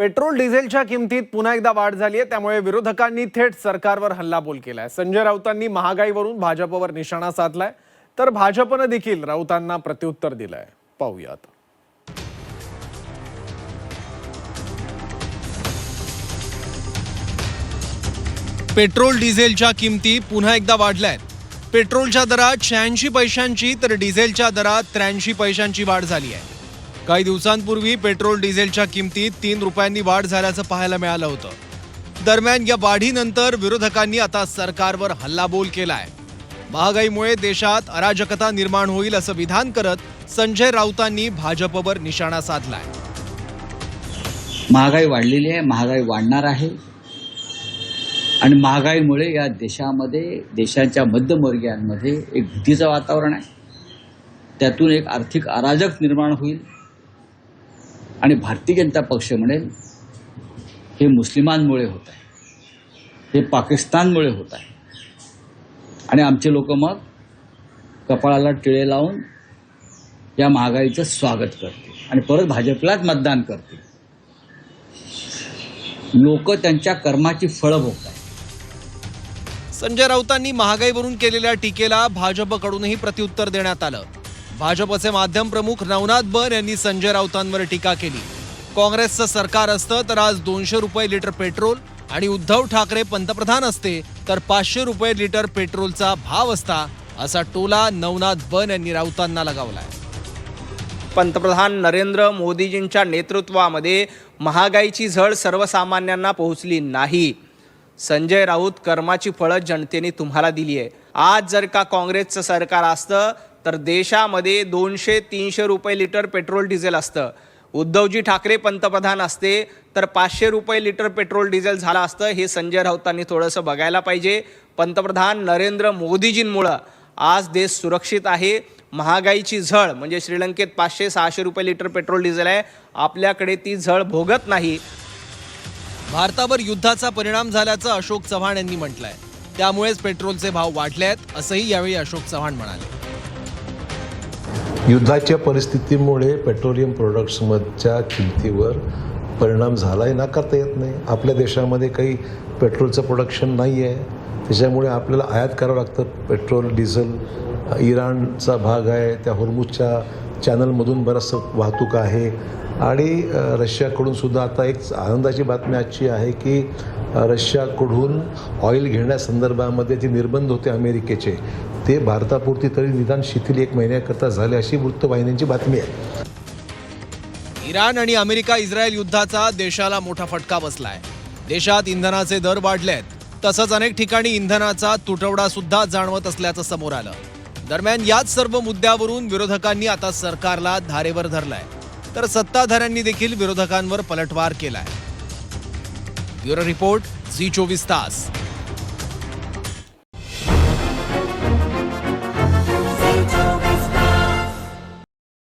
Petrol डिझेलच्या किमतीत पुन्हा एकदा वाढ झाली आहे, त्यामुळे विरोधकांनी थेट सरकारवर हल्लाबोल केलाय। संजय राऊतांनी महागाईवरून भाजपवर निशाणा साधलाय, तर भाजपने देखील राऊतांना प्रत्युत्तर दिलंय। पाहूयात। पेट्रोल डिझेलच्या किमती पुन्हा एकदा वाढल्यात। पेट्रोलच्या दरात 86 पैशांची तर डिझेलच्या दरात 83 पैशांची वाढ झाली आहे। काही दिवसांपूर्वी पेट्रोल डिझेलच्या किमतीत 3 रुपयांनी वाढ झाल्याचं पाहायला मिळालं होतं। दरम्यान या वाढीनंतर विरोधकांनी आता सरकारवर हल्लाबोल केलाय। महागाईमुळे देशात अराजकता निर्माण होईल असं विधान करत संजय राऊतांनी भाजपवर निशाणा साधलाय। महागाई वाढलेली आहे, महागाई वाढणार आहे आणि महागाईमुळे या देशामध्ये देशाच्या मध्यमवर्गीयांमध्ये एक भीतीचं वातावरण आहे। त्यातून एक आर्थिक अराजक निर्माण होईल आणि भारतीय जनता पक्ष म्हणेल हे मुस्लिमांमुळे होत आहे, हे पाकिस्तानमुळे होत आहे आणि आमचे लोक मग कपाळाला टिळे लावून या महागाईचं स्वागत करतील आणि परत भाजपलाच मतदान करतील। लोक त्यांच्या कर्माची फळं भोगतात। संजय राऊतांनी महागाईवरून केलेल्या टीकेला भाजपकडूनही प्रत्युत्तर देण्यात आलं। भाजपचे माध्यम प्रमुख नवनाथ बर यांनी संजय राऊतांवर टीका केली। काँग्रेसचं सरकार असतं तर आज 200 रुपये लिटर पेट्रोल आणि उद्धव ठाकरे पंतप्रधान असते तर 500 रुपये लिटर पेट्रोलचा भाव असता, असा टोला नवनाथ बर यांनी राऊतांना लगावलाय। पंतप्रधान नरेंद्र मोदीजींच्या नेतृत्वामध्ये महागाईची झळ सर्वसामान्यांना पोहोचली नाही। संजय राऊत कर्माची फळं जनतेने तुम्हाला दिली आहे। आज जर का काँग्रेसचं सरकार असतं तर देशामध्ये 200-300 रुपये लिटर पेट्रोल डिझेल असतं। उद्धवजी ठाकरे पंतप्रधान असते तर 500 रुपये लिटर पेट्रोल डिझेल झालं असतं। हे संजय राऊतांनी थोडंसं बघायला पाहिजे। पंतप्रधान नरेंद्र मोदीजींमुळं आज देश सुरक्षित आहे। महागाईची झळ म्हणजे श्रीलंकेत 500-600 रुपये लिटर पेट्रोल डिझेल आहे, आपल्याकडे ती झळ भोगत नाही। भारतावर युद्धाचा परिणाम झाल्याचं अशोक चव्हाण यांनी म्हटलंय, त्यामुळेच पेट्रोलचे भाव वाढलेत असंही यावेळी अशोक चव्हाण म्हणाले। युद्धाच्या परिस्थितीमुळे पेट्रोलियम प्रोडक्ट्समधच्या किमतीवर परिणाम झालाय, नाकारता येत नाही। आपल्या देशामध्ये काही पेट्रोलचं प्रोडक्शन नाही आहे, त्याच्यामुळे आपल्याला आयात करावं लागतं पेट्रोल डिझेल। इराणचा भाग आहे, त्या होर्मुझच्या चॅनलमधून बरंचसं वाहतूक आहे आणि रशियाकडून सुद्धा आता एक आनंदाची बातमी आजची आहे की रशियाकडून ऑइल घेण्यासंदर्भामध्ये जे निर्बंध होते अमेरिकेचे, ते भारतापुरती तरी निदान शिथिल 1 महिन्याकरता झाले, अशी वृत्तवाहिन्यांची बातमी आहे। इराण आणि अमेरिका इस्रायल युद्धाचा देशाला मोठा फटका बसलाय। देशात इंधनाचे दर वाढलेत, तसंच अनेक ठिकाणी इंधनाचा तुटवडा सुद्धा जाणवत असल्याचं समोर आलं। दरम्यान याच सर्व मुद्द्यावरून विरोधकांनी आता सरकारला धारेवर धरलाय, तर सत्ताधाऱ्यांनी देखील विरोधकांवर पलटवार केलाय। ब्युरो रिपोर्ट, झी 24 तास।